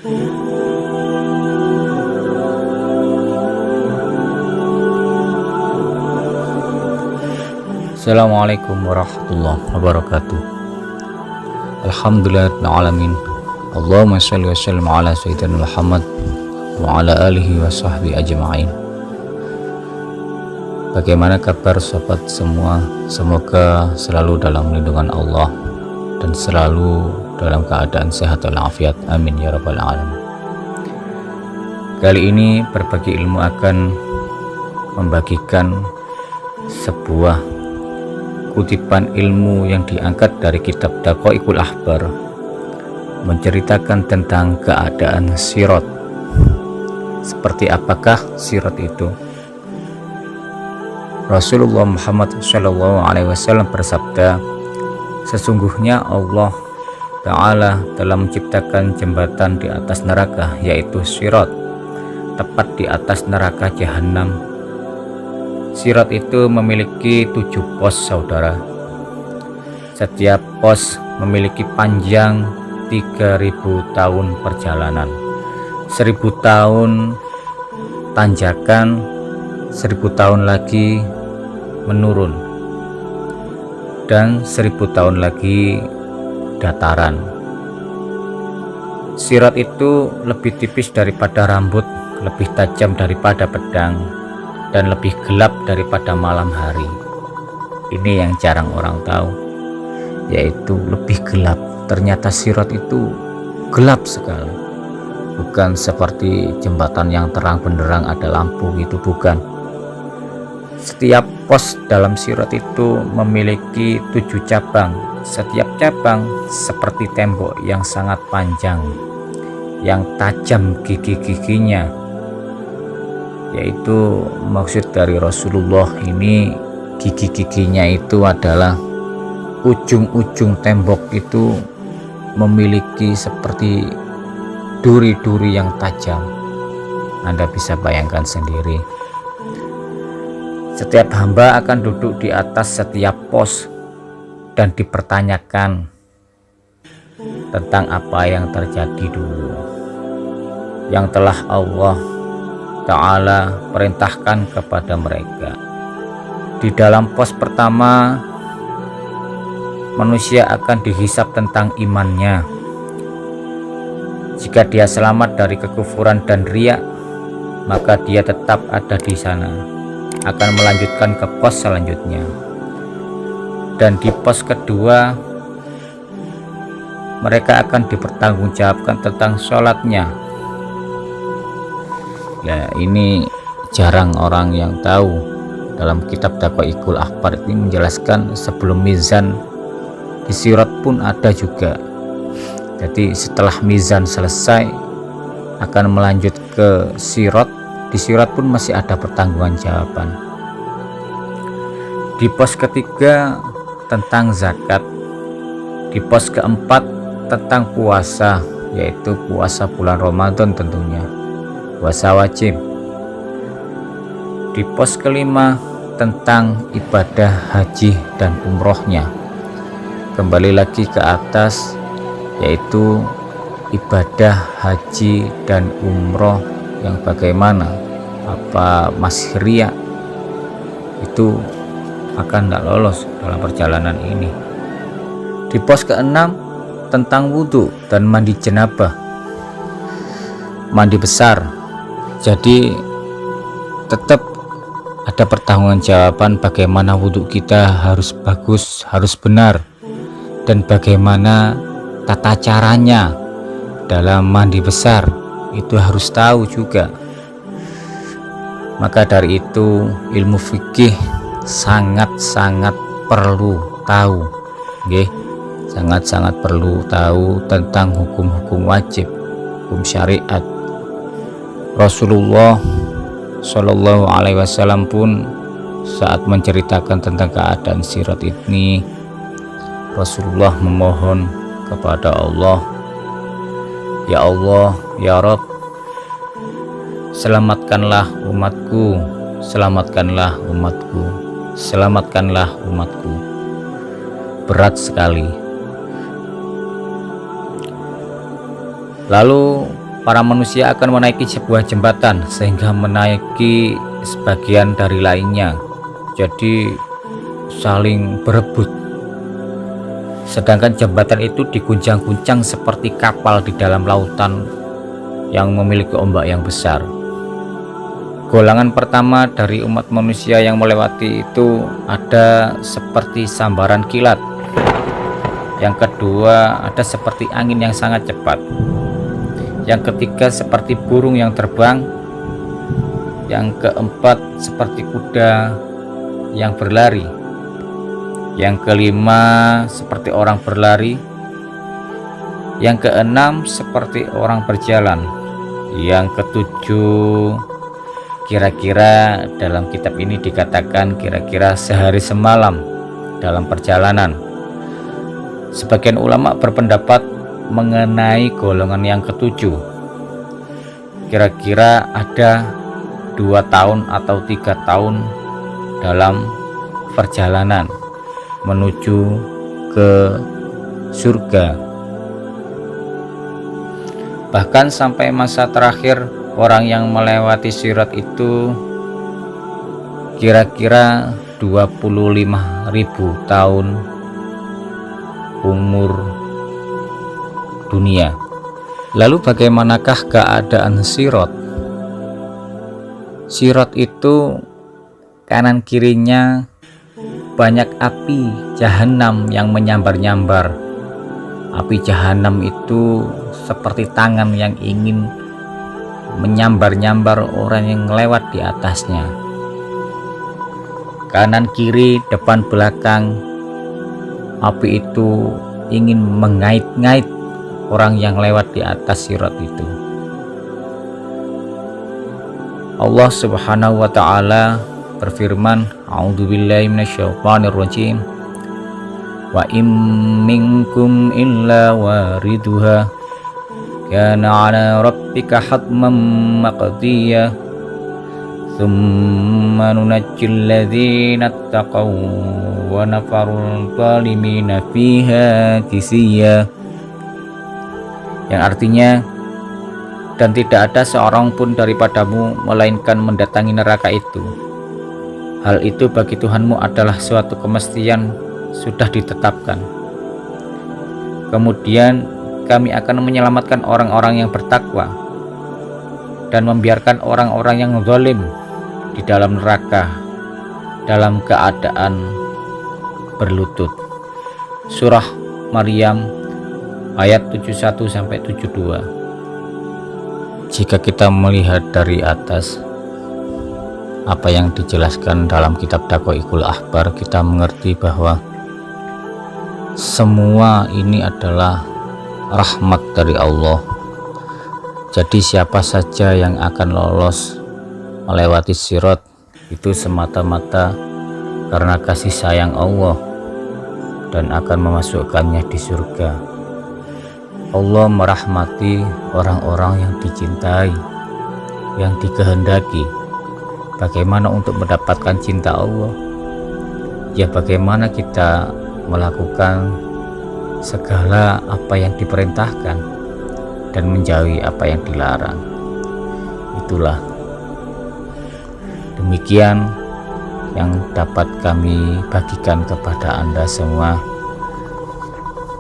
Assalamualaikum warahmatullahi wabarakatuh. Alhamdulillahirrahmanirrahim. Allahumma sholli wa sallim ala sayyidina Muhammad wa ala alihi wa sahbihi ajma'in. Bagaimana kabar sobat semua? Semoga selalu dalam lindungan Allah dan selalu dalam keadaan sehat walafiat. Amin ya rabbal alamin. Kali ini berbagi ilmu akan membagikan sebuah kutipan ilmu yang diangkat dari kitab Daqaiqul Ahbar, menceritakan tentang keadaan sirat. Seperti apakah sirat itu? Rasulullah Muhammad SAW bersabda, sesungguhnya Allah Ta'ala telah menciptakan jembatan di atas neraka, yaitu sirat, tepat di atas neraka Jahannam. Sirat itu memiliki 7 pos, saudara. Setiap pos memiliki panjang 3000 tahun perjalanan, 1000 tahun tanjakan, 1000 tahun lagi menurun, dan 1000 tahun lagi dataran. Sirat itu lebih tipis daripada rambut, lebih tajam daripada pedang, dan lebih gelap daripada malam hari. Ini yang jarang orang tahu, yaitu lebih gelap. Ternyata sirat itu gelap sekali, bukan seperti jembatan yang terang benderang ada lampu, itu bukan. Setiap pos dalam sirat itu memiliki 7 cabang. Setiap cabang seperti tembok yang sangat panjang, yang tajam gigi-giginya, yaitu maksud dari Rasulullah ini, gigi-giginya itu adalah ujung-ujung tembok itu memiliki seperti duri-duri yang tajam. Anda bisa bayangkan sendiri. Setiap hamba akan duduk di atas setiap pos dan dipertanyakan tentang apa yang terjadi dulu, yang telah Allah Ta'ala perintahkan kepada mereka. Di dalam pos pertama, manusia akan dihisap tentang imannya. Jika dia selamat dari kekufuran dan riya, maka dia tetap ada di sana, akan melanjutkan ke pos selanjutnya. Dan di pos kedua, mereka akan dipertanggungjawabkan tentang sholatnya. Ya, ini jarang orang yang tahu. Dalam kitab Daqaiqul Ahbar ini menjelaskan sebelum mizan di sirat pun ada juga. Jadi setelah mizan selesai akan melanjut ke sirat. Di sirat pun masih ada pertanggungjawaban. Di pos ketiga tentang zakat. Di pos keempat tentang puasa, yaitu puasa bulan Ramadan tentunya, puasa wajib. Di pos kelima tentang ibadah haji dan umrohnya. Kembali lagi ke atas, yaitu ibadah haji dan umroh yang bagaimana, apa masih riya, itu akan tidak lolos dalam perjalanan ini. Di pos keenam tentang wudhu dan mandi jenabah, mandi besar. Jadi tetap ada pertanggungjawaban bagaimana wudhu kita harus bagus, harus benar, dan bagaimana tata caranya dalam mandi besar, itu harus tahu juga. Maka dari itu ilmu fikih sangat-sangat perlu tahu, sangat-sangat perlu tahu tentang hukum-hukum wajib, hukum syariat. Rasulullah Shallallahu Alaihi Wasallam pun saat menceritakan tentang keadaan sirat ini, Rasulullah memohon kepada Allah, ya Allah, ya Rabb, selamatkanlah umatku, selamatkanlah umatku, selamatkanlah umatku. Berat sekali. Lalu para manusia akan menaiki sebuah jembatan sehingga menaiki sebagian dari lainnya, jadi saling berebut. Sedangkan jembatan itu diguncang-guncang seperti kapal di dalam lautan yang memiliki ombak yang besar. Golongan pertama dari umat manusia yang melewati itu ada seperti sambaran kilat. Yang kedua ada seperti angin yang sangat cepat. Yang ketiga seperti burung yang terbang. Yang keempat seperti kuda yang berlari. Yang kelima seperti orang berlari. Yang keenam seperti orang berjalan. Yang ketujuh kira-kira dalam kitab ini dikatakan kira-kira sehari semalam dalam perjalanan. Sebagian ulama berpendapat mengenai golongan yang ketujuh, kira-kira ada 2 tahun atau 3 tahun dalam perjalanan menuju ke surga. Bahkan sampai masa terakhir orang yang melewati sirat itu kira-kira 25.000 tahun umur dunia. Lalu bagaimanakah keadaan sirat? Sirat itu kanan kirinya banyak api jahanam yang menyambar-nyambar. Api jahanam itu seperti tangan yang ingin menyambar-nyambar orang yang lewat di atasnya. Kanan kiri depan belakang api itu ingin mengait-ngait orang yang lewat di atas sirat itu. Allah Subhanahu wa ta'ala berfirman, a'udzubillahi minasyaitonirrajim, wa im minkum illa wariduha kana 'ala rabbika hatman maqdiyya thumma nunajjil ladzina taqaw wa nafarul zalimina fiha jisiyya. Yang artinya, dan tidak ada seorang pun daripadamu melainkan mendatangi neraka itu. Hal itu bagi Tuhanmu adalah suatu kemestian sudah ditetapkan. Kemudian kami akan menyelamatkan orang-orang yang bertakwa dan membiarkan orang-orang yang zalim di dalam neraka dalam keadaan berlutut. Surah Maryam ayat 71-72. Jika kita melihat dari atas apa yang dijelaskan dalam kitab Daqaiqul Akhbar, kita mengerti bahwa semua ini adalah rahmat dari Allah. Jadi siapa saja yang akan lolos melewati sirat itu semata-mata karena kasih sayang Allah dan akan memasukkannya di surga. Allah merahmati orang-orang yang dicintai, yang dikehendaki. Bagaimana untuk mendapatkan cinta Allah? Ya bagaimana kita melakukan segala apa yang diperintahkan dan menjauhi apa yang dilarang. Itulah demikian yang dapat kami bagikan kepada Anda semua.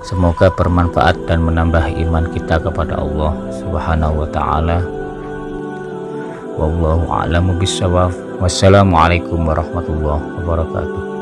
Semoga bermanfaat dan menambah iman kita kepada Allah Subhanahu wa ta'ala. Wallahu a'lamu bishawab. Wassalamualaikum warahmatullahi wabarakatuh.